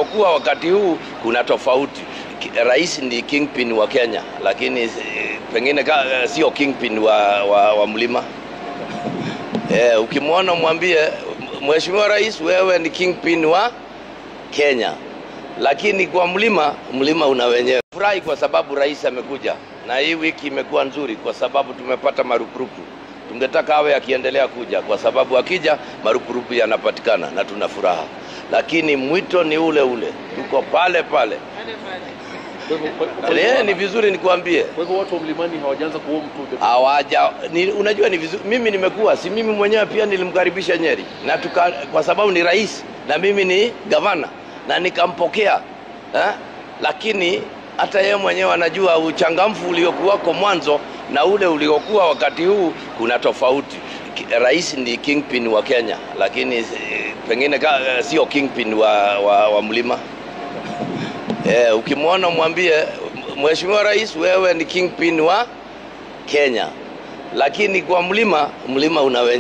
uliokuwa wakati huu kuna tofauti. Rais ni kingpin wa Kenya, lakini pengine sio kingpin wa mlima. Ukimwona mwambie Mheshimiwa Rais, wewe ni kingpin wa Kenya, lakini kwa mlima una wenyewe. Furahi kwa sababu rais amekuja, na hii wiki imekuwa nzuri kwa sababu tumepata marupurupu. Tungetaka awe akiendelea kuja kwa sababu akija marupurupu yanapatikana na tuna furaha, lakini mwito ni ule ule, tuko pale pale. Ni vizuri nikwambie. Kwa hivyo watu wa mlimani hawajaanza kuomba tu. Unajua ni vizuri, mimi nimekuwa, si mimi mwenyewe pia nilimkaribisha Nyeri na kwa sababu ni rais na mimi ni gavana na nikampokea. Lakini hata yeye mwenyewe anajua uchangamfu uliokuwako mwanzo na ule uliokuwa wakati huu kuna tofauti. Rais ni kingpin wa Kenya, lakini pengine sio kingpin wa mlima. Ukimwona mwambie Mheshimiwa Rais, wewe ni kingpin wa Kenya, lakini kwa mlima una wenyewe.